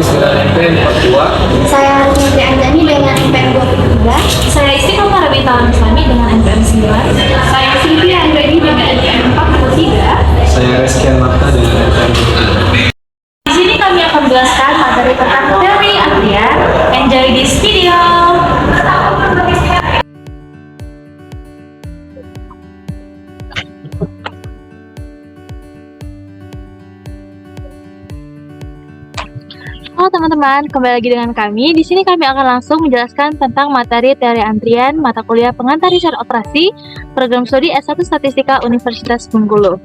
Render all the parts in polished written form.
Hafiz dengan NPM 42. Saya Nurti Anjani dengan NPM 23. Saya Istiqomah Rabita Islami dengan NPM 9. Saya Sylvia Andradi dengan NPM 43. Saya Reskian Marta dengan NPM 43. Di sini kami akan menjelaskan materi tentang teori antrian. Enjoy this video. Halo teman-teman, kembali lagi dengan kami. Di sini kami akan langsung menjelaskan tentang materi teori antrian, mata kuliah pengantar riset operasi, program studi S1 Statistika Universitas Bengkulu.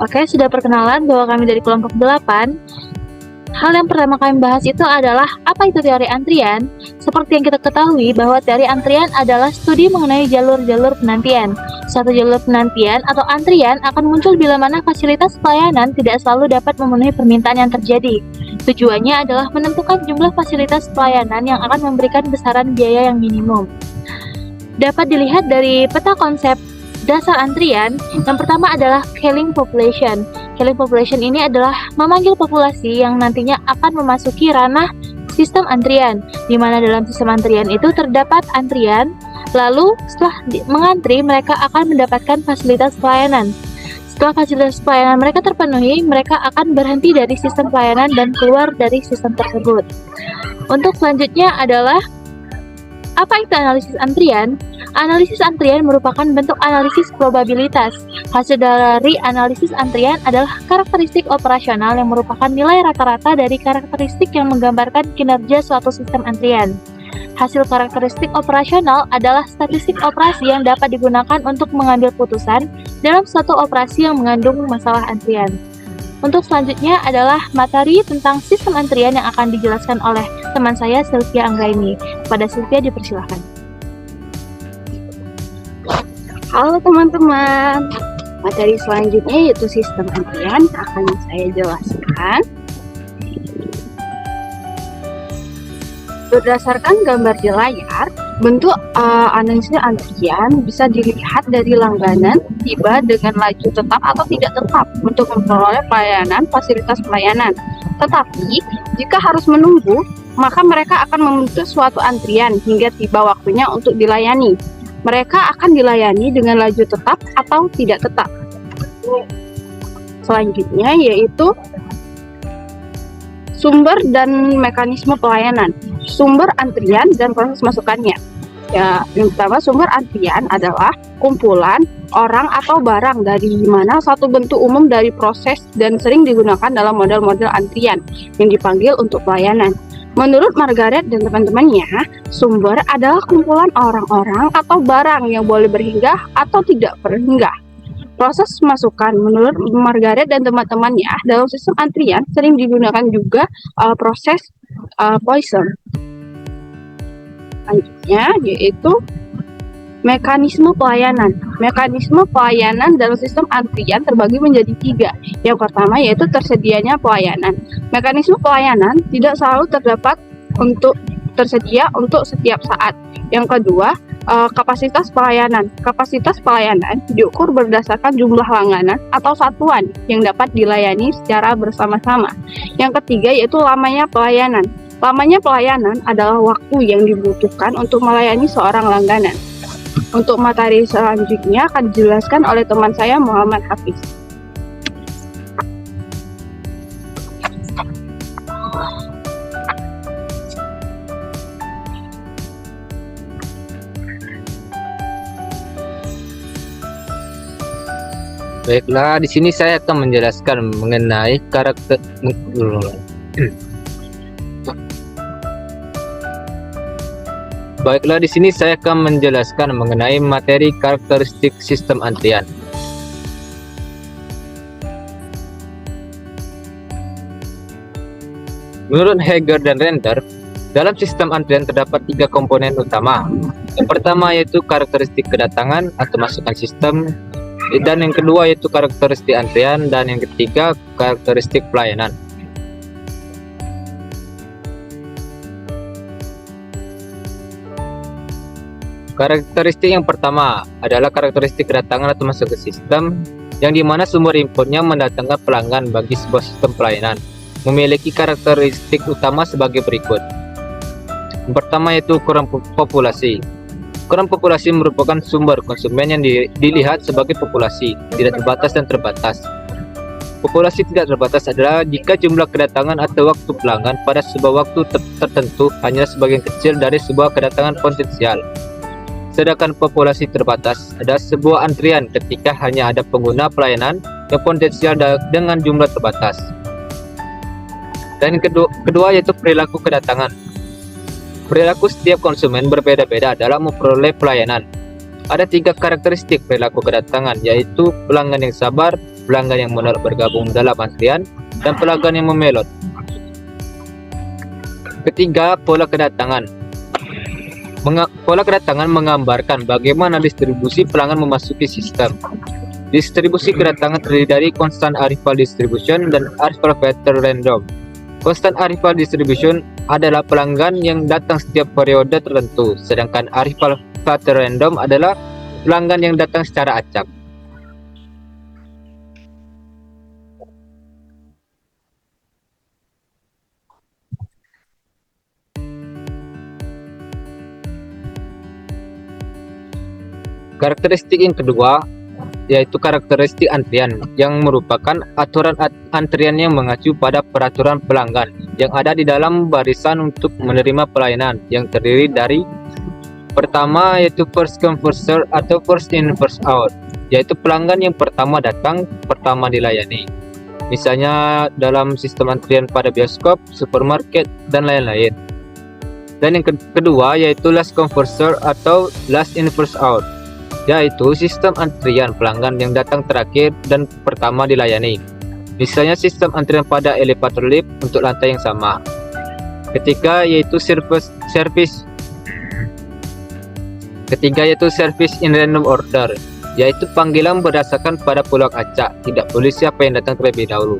Oke, sudah perkenalan bahwa kami dari kelompok 8. Hal yang pertama kami bahas itu adalah apa itu teori antrian. Seperti yang kita ketahui bahwa teori antrian adalah studi mengenai jalur-jalur penantian. Suatu jalur penantian atau antrian akan muncul bila mana fasilitas pelayanan tidak selalu dapat memenuhi permintaan yang terjadi. Tujuannya adalah menentukan jumlah fasilitas pelayanan yang akan memberikan besaran biaya yang minimum. Dapat dilihat dari peta konsep dasar antrian. Yang pertama adalah calling population. Calling population ini adalah memanggil populasi yang nantinya akan memasuki ranah sistem antrian, di mana dalam sistem antrian itu terdapat antrian. Lalu setelah mengantri, mereka akan mendapatkan fasilitas pelayanan. Setelah fasilitas pelayanan mereka terpenuhi, mereka akan berhenti dari sistem pelayanan dan keluar dari sistem tersebut. Untuk selanjutnya adalah apa itu analisis antrian? Analisis antrian merupakan bentuk analisis probabilitas. Hasil dari analisis antrian adalah karakteristik operasional yang merupakan nilai rata-rata dari karakteristik yang menggambarkan kinerja suatu sistem antrian. Hasil karakteristik operasional adalah statistik operasi yang dapat digunakan untuk mengambil putusan dalam suatu operasi yang mengandung masalah antrian. Untuk selanjutnya adalah materi tentang sistem antrian yang akan dijelaskan oleh teman saya Sylvia Anggraini. Kepada Sylvia dipersilahkan. Halo teman-teman, materi selanjutnya yaitu sistem antrian akan saya jelaskan. Berdasarkan gambar di layar, bentuk analisis antrian bisa dilihat dari langganan tiba dengan laju tetap atau tidak tetap untuk memperoleh pelayanan fasilitas pelayanan. Tetapi, jika harus menunggu, maka mereka akan membentuk suatu antrian hingga tiba waktunya untuk dilayani. Mereka akan dilayani dengan laju tetap atau tidak tetap. Selanjutnya yaitu sumber dan mekanisme pelayanan, sumber antrian dan proses masukannya. Ya, yang pertama sumber antrian adalah kumpulan orang atau barang dari mana satu bentuk umum dari proses dan sering digunakan dalam model-model antrian yang dipanggil untuk pelayanan. Menurut Margaret dan teman-temannya, sumber adalah kumpulan orang-orang atau barang yang boleh berhinggah atau tidak berhinggah. Proses masukan menurut Margaret dan teman-temannya dalam sistem antrian sering digunakan juga proses Poisson. Selanjutnya yaitu mekanisme pelayanan. Mekanisme pelayanan dalam sistem antrian terbagi menjadi 3. Yang pertama yaitu tersedianya pelayanan. Mekanisme pelayanan tidak selalu tersedia untuk setiap saat. Yang kedua, kapasitas pelayanan. Kapasitas pelayanan diukur berdasarkan jumlah langganan atau satuan yang dapat dilayani secara bersama-sama. Yang ketiga yaitu lamanya pelayanan. Lamanya pelayanan adalah waktu yang dibutuhkan untuk melayani seorang langganan. Untuk materi selanjutnya akan dijelaskan oleh teman saya Muhammad Hafiz. Baiklah, di sini saya akan menjelaskan mengenai karakter. Baiklah, di sini saya akan menjelaskan mengenai materi karakteristik sistem antrian. Menurut Heger dan Renter, dalam sistem antrian terdapat 3 komponen utama. Yang pertama yaitu karakteristik kedatangan atau masukan sistem, dan yang kedua yaitu karakteristik antrian, dan yang ketiga karakteristik pelayanan. Karakteristik yang pertama adalah karakteristik kedatangan atau masuk ke sistem. yang dimana sumber inputnya mendatangkan pelanggan bagi sebuah sistem pelayanan, memiliki karakteristik utama sebagai berikut. Yang pertama yaitu ukuran populasi. Ukuran populasi merupakan sumber konsumen yang dilihat sebagai populasi, tidak terbatas dan terbatas. Populasi tidak terbatas adalah jika jumlah kedatangan atau waktu pelanggan pada sebuah waktu tertentu hanya sebagian kecil dari sebuah kedatangan potensial. Sedangkan populasi terbatas adalah sebuah antrian ketika hanya ada pengguna pelayanan yang potensial dengan jumlah terbatas. Dan kedua yaitu perilaku kedatangan. Perilaku setiap konsumen berbeda-beda dalam memperoleh pelayanan. Ada 3 karakteristik perilaku kedatangan, yaitu pelanggan yang sabar, pelanggan yang menolak bergabung dalam antrian, dan pelanggan yang memelot. Ketiga, pola kedatangan. Pola kedatangan menggambarkan bagaimana distribusi pelanggan memasuki sistem. Distribusi kedatangan terdiri dari constant arrival distribution dan arrival pattern random. Constant arrival distribution adalah pelanggan yang datang setiap periode tertentu, sedangkan arrival pattern random adalah pelanggan yang datang secara acak. Karakteristik yang kedua yaitu karakteristik antrian, yang merupakan aturan antrian yang mengacu pada peraturan pelanggan yang ada di dalam barisan untuk menerima pelayanan, yang terdiri dari pertama yaitu first come first serve atau first in first out, yaitu pelanggan yang pertama datang pertama dilayani. Misalnya dalam sistem antrian pada bioskop, supermarket, dan lain-lain. Dan yang kedua yaitu last come first serve atau last in first out, yaitu sistem antrian pelanggan yang datang terakhir dan pertama dilayani. Misalnya sistem antrian pada elevator lift untuk lantai yang sama. Ketiga yaitu service in random order, yaitu panggilan berdasarkan pada peluang acak, tidak peduli siapa yang datang terlebih dahulu.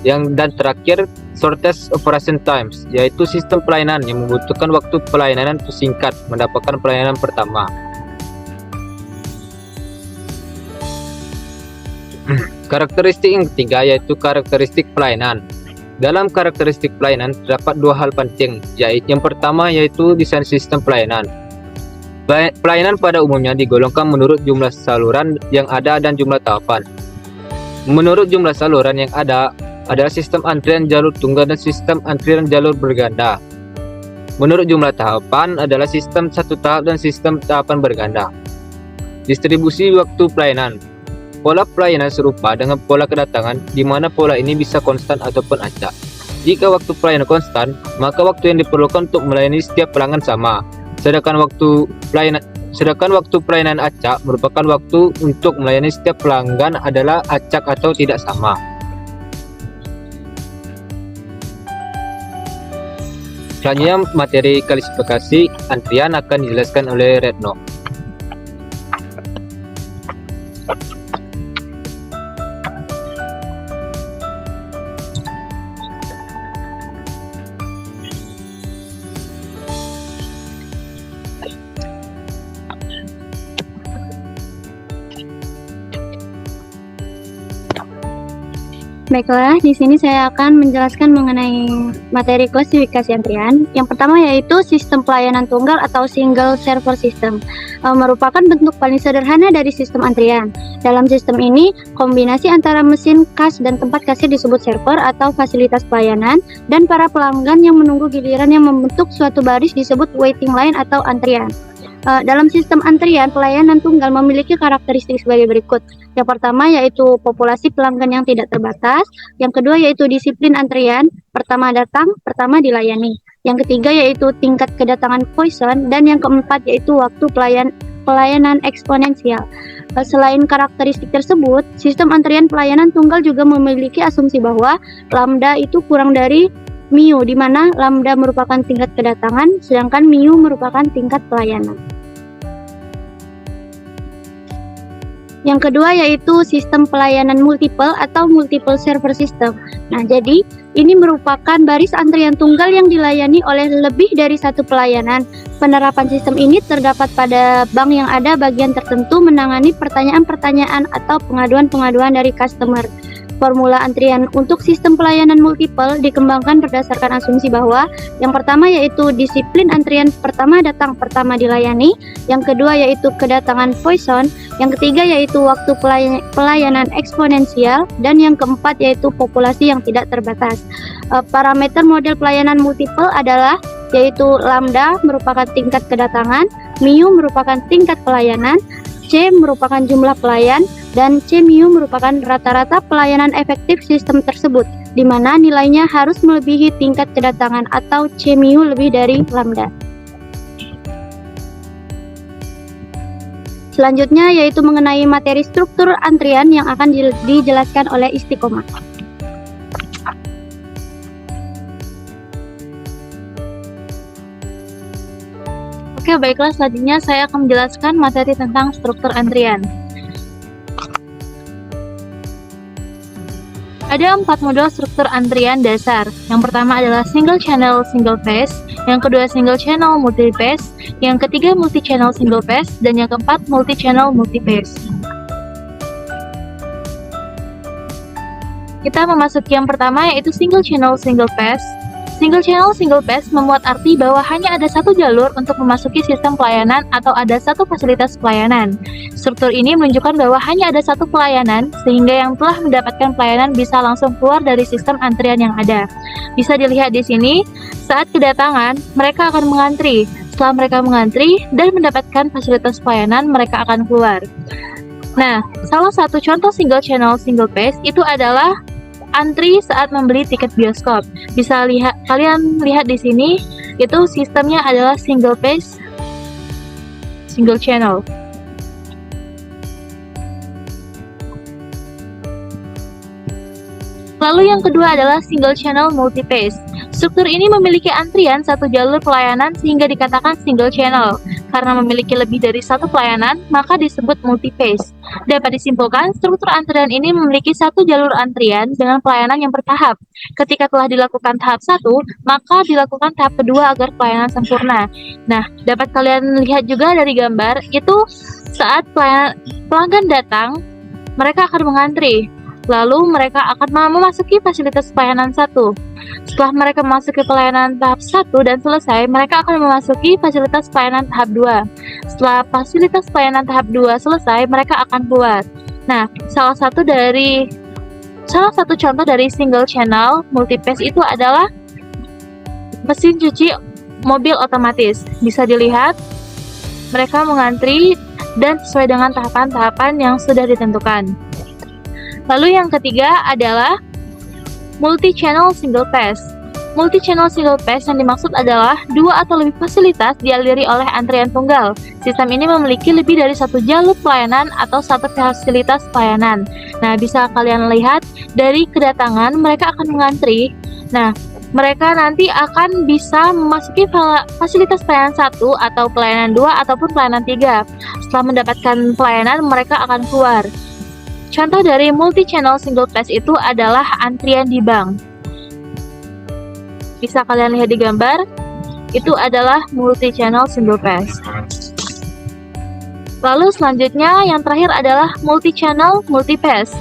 Dan terakhir shortest operation times, yaitu sistem pelayanan yang membutuhkan waktu pelayanan singkat mendapatkan pelayanan pertama. Karakteristik yang ketiga yaitu karakteristik pelayanan. Dalam karakteristik pelayanan terdapat 2 hal penting, yaitu yang pertama yaitu desain sistem pelayanan. Pelayanan pada umumnya digolongkan menurut jumlah saluran yang ada dan jumlah tahapan. Menurut jumlah saluran yang ada adalah sistem antrian jalur tunggal dan sistem antrian jalur berganda. Menurut jumlah tahapan adalah sistem satu tahap dan sistem tahapan berganda. Distribusi waktu pelayanan. Pola pelayanan serupa dengan pola kedatangan, di mana pola ini bisa konstan ataupun acak. Jika waktu pelayanan konstan, maka waktu yang diperlukan untuk melayani setiap pelanggan sama. Sedangkan waktu pelayanan acak merupakan waktu untuk melayani setiap pelanggan adalah acak atau tidak sama. Selanjutnya, materi klasifikasi antrian akan dijelaskan oleh Retno. Baiklah, di sini saya akan menjelaskan mengenai materi klasifikasi antrian. Yang pertama yaitu sistem pelayanan tunggal atau single server system, merupakan bentuk paling sederhana dari sistem antrian. Dalam sistem ini, kombinasi antara mesin kas dan tempat kasir disebut server atau fasilitas pelayanan, dan para pelanggan yang menunggu giliran yang membentuk suatu baris disebut waiting line atau antrian. Dalam sistem antrian, pelayanan tunggal memiliki karakteristik sebagai berikut. Yang pertama yaitu populasi pelanggan yang tidak terbatas. Yang kedua yaitu disiplin antrian, pertama datang, pertama dilayani. Yang ketiga yaitu tingkat kedatangan Poisson, dan yang keempat yaitu waktu pelayanan eksponensial. Selain karakteristik tersebut, sistem antrian pelayanan tunggal juga memiliki asumsi bahwa lambda itu kurang dari mu, di mana lambda merupakan tingkat kedatangan, sedangkan mu merupakan tingkat pelayanan. Yang kedua yaitu sistem pelayanan multiple atau multiple server system. Nah, jadi ini merupakan baris antrian tunggal yang dilayani oleh lebih dari satu pelayanan. Penerapan sistem ini terdapat pada bank yang ada bagian tertentu menangani pertanyaan-pertanyaan atau pengaduan-pengaduan dari customer. Formula antrian untuk sistem pelayanan multiple dikembangkan berdasarkan asumsi bahwa yang pertama yaitu disiplin antrian pertama datang pertama dilayani, yang kedua yaitu kedatangan Poisson, yang ketiga yaitu waktu pelayanan eksponensial, dan yang keempat yaitu populasi yang tidak terbatas. Parameter model pelayanan multiple adalah yaitu lambda merupakan tingkat kedatangan, mu merupakan tingkat pelayanan, C merupakan jumlah pelayan, dan C mu merupakan rata-rata pelayanan efektif sistem tersebut, di mana nilainya harus melebihi tingkat kedatangan atau C mu lebih dari lambda. Selanjutnya yaitu mengenai materi struktur antrian yang akan dijelaskan oleh Istiqomah. Oke, baiklah, selanjutnya saya akan menjelaskan materi tentang struktur antrian. Ada 4 model struktur antrian dasar. Yang pertama adalah single channel single phase, yang kedua single channel multi phase, yang ketiga multi channel single phase, dan yang keempat multi channel multi phase. Kita memasuki yang pertama yaitu single channel single phase. Single channel single phase memuat arti bahwa hanya ada satu jalur untuk memasuki sistem pelayanan atau ada satu fasilitas pelayanan. Struktur ini menunjukkan bahwa hanya ada satu pelayanan, sehingga yang telah mendapatkan pelayanan bisa langsung keluar dari sistem antrian yang ada. Bisa dilihat di sini, saat kedatangan, mereka akan mengantri. Setelah mereka mengantri dan mendapatkan fasilitas pelayanan, mereka akan keluar. Nah, salah satu contoh single channel single phase itu adalah antri saat membeli tiket bioskop. Bisa kalian lihat di sini, itu sistemnya adalah single phase, single channel. Lalu yang kedua adalah single channel multi phase. Struktur ini memiliki antrian satu jalur pelayanan sehingga dikatakan single channel. Karena memiliki lebih dari satu pelayanan, maka disebut multi phase. Dapat disimpulkan, struktur antrian ini memiliki satu jalur antrian dengan pelayanan yang bertahap. Ketika telah dilakukan tahap 1, maka dilakukan tahap kedua agar pelayanan sempurna. Nah, dapat kalian lihat juga dari gambar, itu saat pelanggan datang, mereka akan mengantri. Lalu mereka akan memasuki fasilitas pelayanan 1. Setelah mereka memasuki pelayanan tahap 1 dan selesai, mereka akan memasuki fasilitas pelayanan tahap 2. Setelah fasilitas pelayanan tahap 2 selesai, mereka akan keluar. Nah, salah satu contoh dari single channel multi phase itu adalah mesin cuci mobil otomatis. Bisa dilihat, mereka mengantri dan sesuai dengan tahapan-tahapan yang sudah ditentukan. Lalu yang ketiga adalah multi-channel single phase. Multi-channel single phase yang dimaksud adalah dua atau lebih fasilitas dialiri oleh antrian tunggal. Sistem ini memiliki lebih dari satu jalur pelayanan atau satu fasilitas pelayanan. Nah, bisa kalian lihat dari kedatangan mereka akan mengantri. Nah, mereka nanti akan bisa memasuki fasilitas pelayanan 1 atau pelayanan 2 ataupun pelayanan 3. Setelah mendapatkan pelayanan, mereka akan keluar. Contoh dari multi-channel single phase itu adalah antrian di bank. Bisa kalian lihat di gambar, itu adalah multi-channel single phase. Lalu selanjutnya yang terakhir adalah multi-channel multi phase.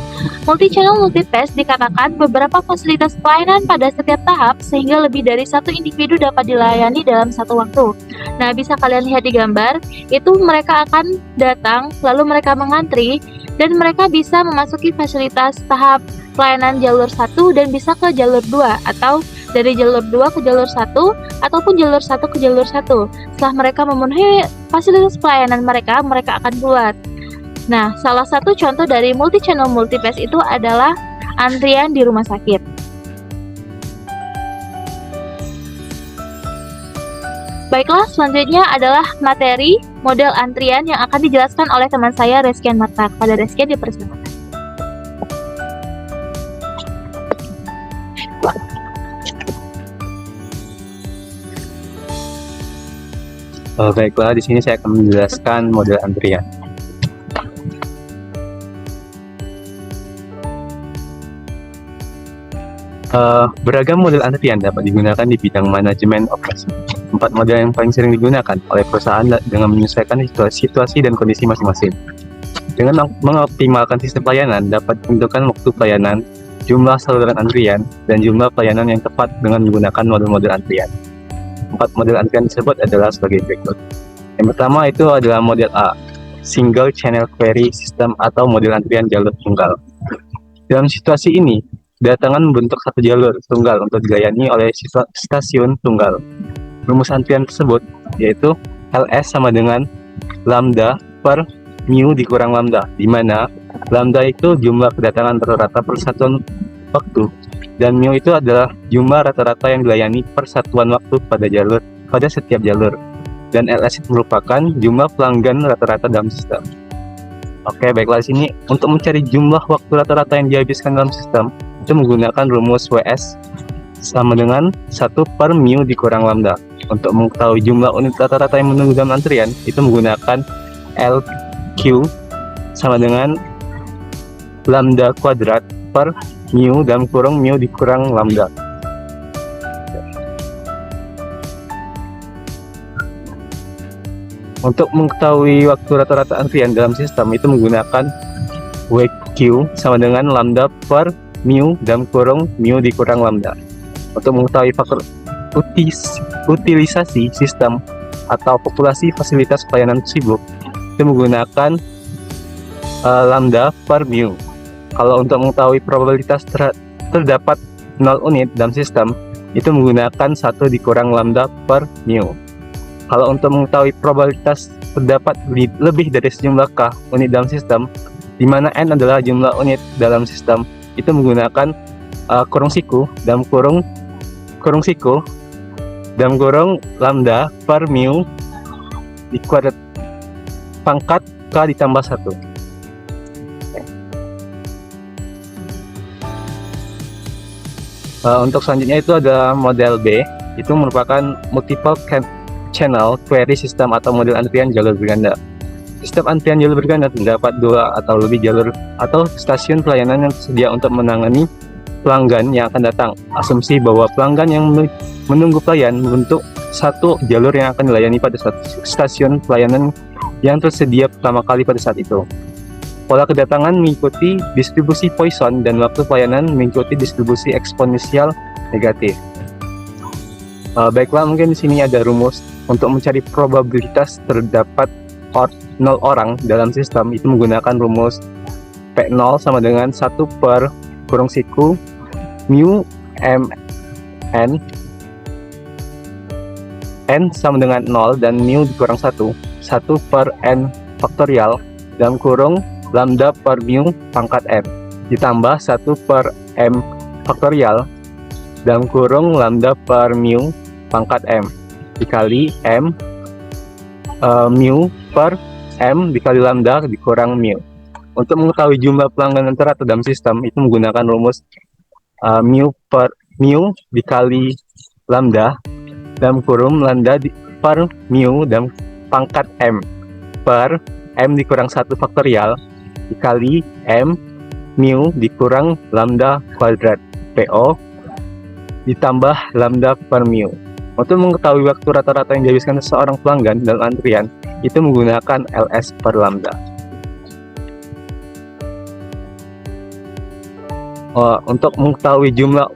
Multi-channel multi phase dikatakan beberapa fasilitas pelayanan pada setiap tahap sehingga lebih dari satu individu dapat dilayani dalam satu waktu. Nah, bisa kalian lihat di gambar, itu mereka akan datang, lalu mereka mengantri, dan mereka bisa memasuki fasilitas tahap pelayanan jalur 1 dan bisa ke jalur 2 atau dari jalur 2 ke jalur 1 ataupun jalur 1 ke jalur 1. Setelah mereka memenuhi fasilitas pelayanan mereka akan keluar. Nah, salah satu contoh dari multi-channel multi phase itu adalah antrian di rumah sakit. Baiklah, selanjutnya adalah materi model antrian yang akan dijelaskan oleh teman saya Reskian Marta. Pada Reskian dipersilakan. Baiklah, di sini saya akan menjelaskan model antrian. Beragam model antrian dapat digunakan di bidang manajemen operasi. 4 model yang paling sering digunakan oleh perusahaan dengan menyesuaikan situasi dan kondisi masing-masing. Dengan mengoptimalkan sistem pelayanan dapat menentukan waktu pelayanan, jumlah saluran antrian, dan jumlah pelayanan yang tepat dengan menggunakan model-model antrian. 4 model antrian tersebut adalah sebagai berikut. Yang pertama itu adalah model A, Single Channel Query System atau model antrian jalur tunggal. Dalam situasi ini, kedatangan membentuk satu jalur tunggal untuk dilayani oleh stasiun tunggal. Rumus antrian tersebut yaitu LS sama dengan lambda per mu dikurang lambda, di mana lambda itu jumlah kedatangan rata-rata per satuan waktu dan mu itu adalah jumlah rata-rata yang dilayani per satuan waktu pada setiap jalur, dan LS itu merupakan jumlah pelanggan rata-rata dalam sistem. Oke, baiklah, di sini untuk mencari jumlah waktu rata-rata yang dihabiskan dalam sistem itu menggunakan rumus WS sama dengan 1 per mu dikurang lambda. Untuk mengetahui jumlah unit rata-rata yang menunggu dalam antrian itu menggunakan LQ sama dengan lambda kuadrat per mu dalam kurung mu dikurang lambda. Untuk mengetahui waktu rata-rata antrian dalam sistem itu menggunakan WQ sama dengan lambda per mu dalam kurung mu dikurang lambda. Untuk mengetahui faktor utilisasi sistem atau populasi fasilitas pelayanan sibuk itu menggunakan lambda per mu. Kalau untuk mengetahui probabilitas terdapat 0 unit dalam sistem itu menggunakan 1 dikurang lambda per mu. Kalau untuk mengetahui probabilitas terdapat lebih dari sejumlah K unit dalam sistem, di mana N adalah jumlah unit dalam sistem, itu menggunakan kurung siku dalam kurung siku dalam kurung lambda per mu dikuadrat pangkat K ditambah 1. Untuk selanjutnya itu ada model B, itu merupakan multiple channel query system atau model antrian jalur berganda. Sistem antrian jalur berganda terdapat 2 atau lebih jalur atau stasiun pelayanan yang tersedia untuk menangani pelanggan yang akan datang. Asumsi bahwa pelanggan yang menunggu pelayan membentuk satu jalur yang akan dilayani pada stasiun pelayanan yang tersedia pertama kali pada saat itu. Pola kedatangan mengikuti distribusi Poisson dan waktu pelayanan mengikuti distribusi eksponensial negatif. Baiklah, mungkin di sini ada rumus untuk mencari probabilitas terdapat 0 orang dalam sistem itu menggunakan rumus P0 sama dengan 1 per kurung siku mu m n sama dengan 0 dan mu dikurang 1 per n faktorial dalam kurung lambda per mu pangkat m ditambah 1 per m faktorial dalam kurung lambda per mu pangkat m dikali m mu per m dikali lambda dikurang mu. Untuk mengetahui jumlah pelanggan rata-rata dalam sistem itu menggunakan rumus mu dikali lambda dalam kurung lambda per mu dalam pangkat m per m dikurang 1 faktorial dikali m mu dikurang lambda kuadrat PO ditambah lambda per mu. Untuk mengetahui waktu rata-rata yang dihabiskan seorang pelanggan dalam antrian itu menggunakan LS per lambda. Untuk mengetahui jumlah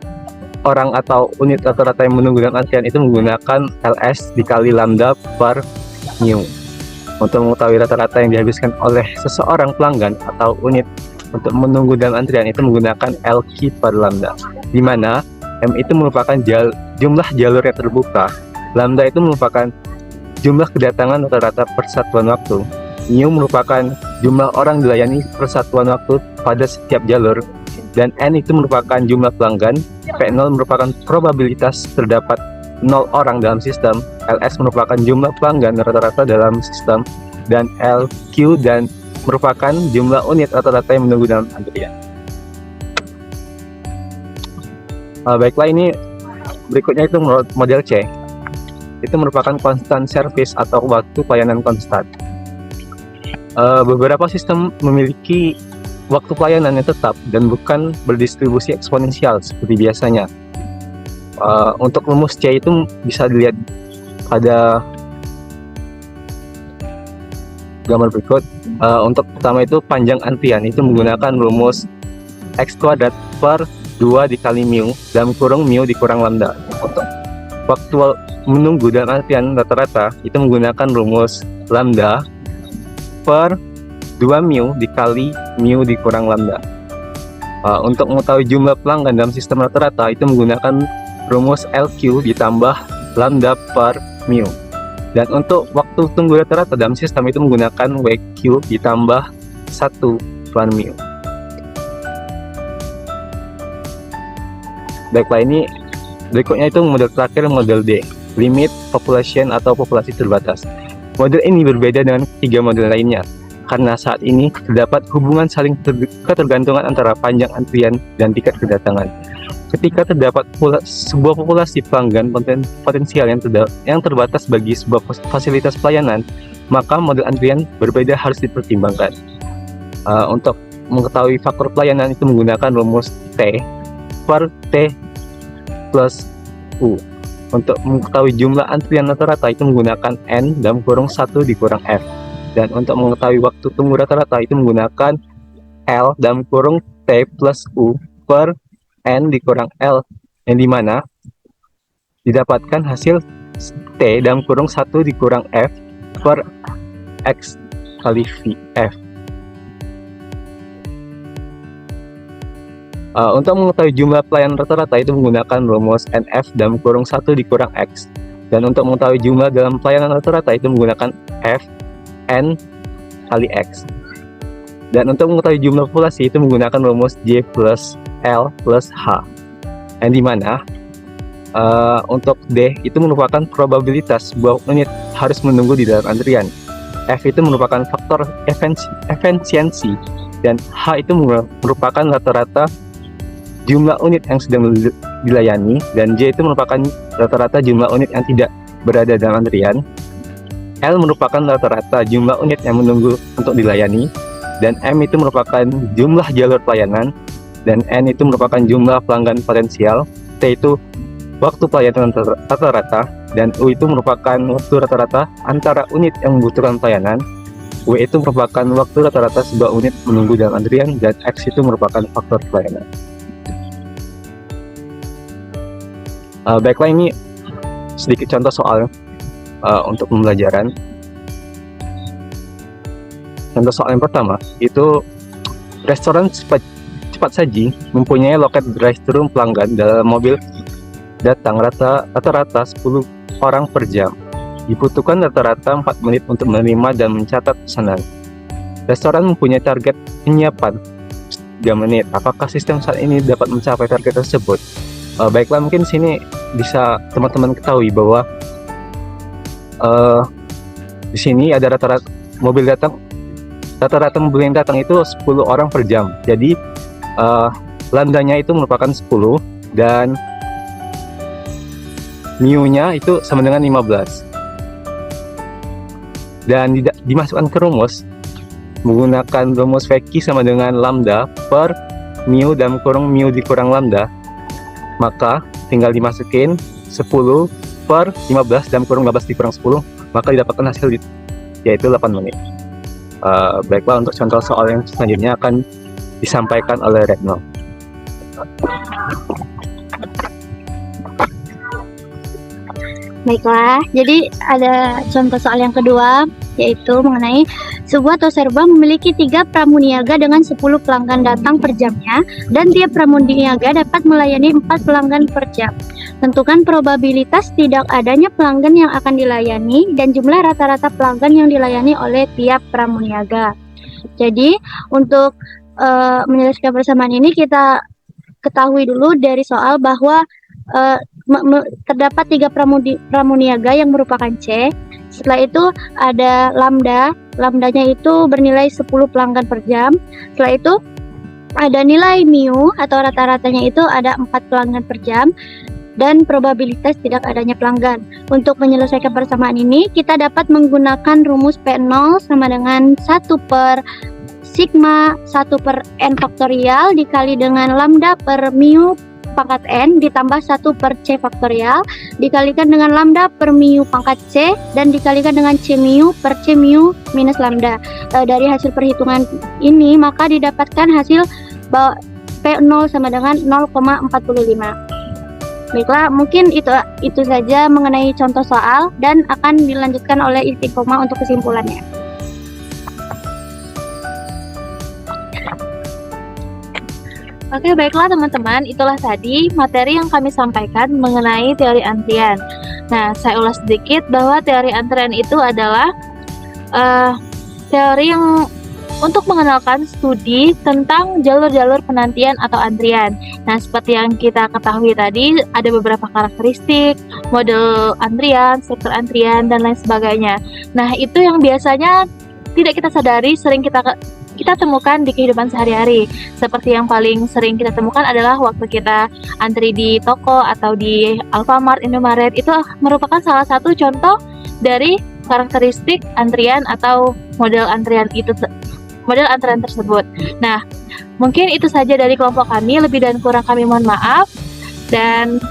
orang atau unit rata-rata yang menunggu dalam antrian itu menggunakan LS dikali lambda per mu. Untuk mengetahui rata-rata yang dihabiskan oleh seseorang pelanggan atau unit untuk menunggu dalam antrian itu menggunakan LQ per lambda, di mana M itu merupakan jumlah jalur yang terbuka, lambda itu merupakan jumlah kedatangan rata-rata per satuan waktu, mu merupakan jumlah orang dilayani per satuan waktu pada setiap jalur, dan N itu merupakan jumlah pelanggan, P0 merupakan probabilitas terdapat 0 orang dalam sistem, LS merupakan jumlah pelanggan rata-rata dalam sistem, dan LQ dan merupakan jumlah unit rata-rata yang menunggu dalam antrian. Baiklah, ini berikutnya itu model C. Itu merupakan constant service atau waktu pelayanan konstan. Beberapa sistem memiliki waktu pelayanan yang tetap dan bukan berdistribusi eksponensial seperti biasanya. Untuk rumus C itu bisa dilihat pada gambar berikut. Untuk pertama itu panjang antrian itu menggunakan rumus X kuadrat per 2 dikali mu dalam kurung mu dikurang lambda. Untuk waktu menunggu dan antrian rata-rata itu menggunakan rumus lambda per 2 mu dikali mu dikurang lambda. Untuk mengetahui jumlah pelanggan dalam sistem rata-rata itu menggunakan rumus LQ ditambah lambda per mu. Dan untuk waktu tunggu rata-rata dalam sistem itu menggunakan WQ ditambah 1 per mu. Baiklah, ini berikutnya itu model terakhir, model D, limit population atau populasi terbatas. Model ini berbeda dengan 3 model lainnya karena saat ini terdapat hubungan saling ketergantungan antara panjang antrian dan tingkat kedatangan. Ketika terdapat sebuah populasi pelanggan potensial yang terbatas bagi sebuah fasilitas pelayanan, maka model antrian berbeda harus dipertimbangkan. Untuk mengetahui faktor pelayanan itu menggunakan rumus T per T plus U. Untuk mengetahui jumlah antrian rata-rata itu menggunakan N dalam kurung 1 dikurang F. Dan untuk mengetahui waktu tunggu rata-rata itu menggunakan L dalam kurung T plus U per N dikurang L, yang dimana didapatkan hasil T dalam kurung 1 dikurang F per X kali V F. Untuk mengetahui jumlah pelayan rata-rata itu menggunakan rumus NF dalam kurung 1 dikurang X. Dan untuk mengetahui jumlah dalam pelayanan rata-rata itu menggunakan F N kali X. Dan untuk mengetahui jumlah populasi itu menggunakan rumus J plus L plus H, yang dimana untuk D itu merupakan probabilitas sebuah unit harus menunggu di dalam antrian. F itu merupakan faktor efisiensi dan H itu merupakan rata-rata jumlah unit yang sedang dilayani, dan J itu merupakan rata-rata jumlah unit yang tidak berada dalam antrian. L merupakan rata-rata jumlah unit yang menunggu untuk dilayani, dan M itu merupakan jumlah jalur pelayanan, dan N itu merupakan jumlah pelanggan potensial. T itu waktu pelayanan rata-rata, dan U itu merupakan waktu rata-rata antara unit yang membutuhkan pelayanan. W itu merupakan waktu rata-rata sebuah unit menunggu dalam antrian, dan X itu merupakan faktor pelayanan. Baiklah, ini sedikit contoh soal untuk pembelajaran. Contoh soal yang pertama itu restoran cepat saji mempunyai loket drive-thru pelanggan dalam mobil datang rata-rata 10 orang per jam. Dibutuhkan rata-rata 4 menit untuk menerima dan mencatat pesanan. Restoran mempunyai target penyiapan 3 menit. Apakah sistem saat ini dapat mencapai target tersebut? Baiklah, mungkin sini bisa teman-teman ketahui bahwa di sini ada rata-rata mobil yang datang itu 10 orang per jam. Jadi lambdanya itu merupakan 10 dan mu-nya itu sama dengan 15. Dan dimasukkan ke rumus menggunakan rumus VQ sama dengan lambda per mu dalam kurung mu dikurang lambda. Maka tinggal dimasukin 10 per 15 dalam kurung 15 dikurang 10, maka didapatkan hasil yaitu 8 menit. Baiklah, untuk contoh soal yang selanjutnya akan disampaikan oleh Retno. Baiklah, jadi ada contoh soal yang kedua, yaitu mengenai sebuah toserba memiliki 3 pramuniaga dengan 10 pelanggan datang per jamnya, dan tiap pramuniaga dapat melayani 4 pelanggan per jam. Tentukan probabilitas tidak adanya pelanggan yang akan dilayani dan jumlah rata-rata pelanggan yang dilayani oleh tiap pramuniaga. Jadi untuk menyelesaikan persamaan ini kita ketahui dulu dari soal bahwa terdapat 3 pramuniaga yang merupakan C. Setelah itu ada lambdanya itu bernilai 10 pelanggan per jam. Setelah itu ada nilai mu atau rata-ratanya itu ada 4 pelanggan per jam, dan probabilitas tidak adanya pelanggan. Untuk menyelesaikan persamaan ini kita dapat menggunakan rumus P0 sama dengan 1 per 10 sigma 1 per n faktorial dikali dengan lambda per mu pangkat n ditambah 1 per c faktorial dikalikan dengan lambda per mu pangkat c dan dikalikan dengan c mu per c mu minus lambda. Dari hasil perhitungan ini maka didapatkan hasil bahwa P0 sama dengan 0,45. Baiklah, mungkin itu saja mengenai contoh soal dan akan dilanjutkan oleh Istiqomah untuk kesimpulannya. Oke, baiklah teman-teman, itulah tadi materi yang kami sampaikan mengenai teori antrian. Nah, saya ulas sedikit bahwa teori antrian itu adalah teori yang untuk mengenalkan studi tentang jalur-jalur penantian atau antrian. Nah, seperti yang kita ketahui tadi, ada beberapa karakteristik, model antrian, struktur antrian, dan lain sebagainya. Nah, itu yang biasanya tidak kita sadari sering kita temukan di kehidupan sehari-hari. Seperti yang paling sering kita temukan adalah waktu kita antri di toko atau di Alfamart, Indomaret. Itu merupakan salah satu contoh dari karakteristik antrian atau model antrian tersebut. Nah, mungkin itu saja dari kelompok kami. Lebih dan kurang kami mohon maaf. Dan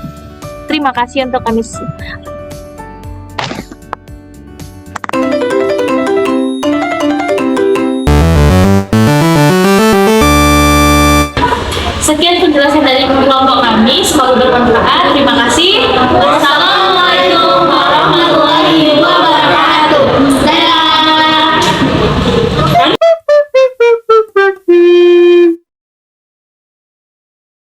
terima kasih untuk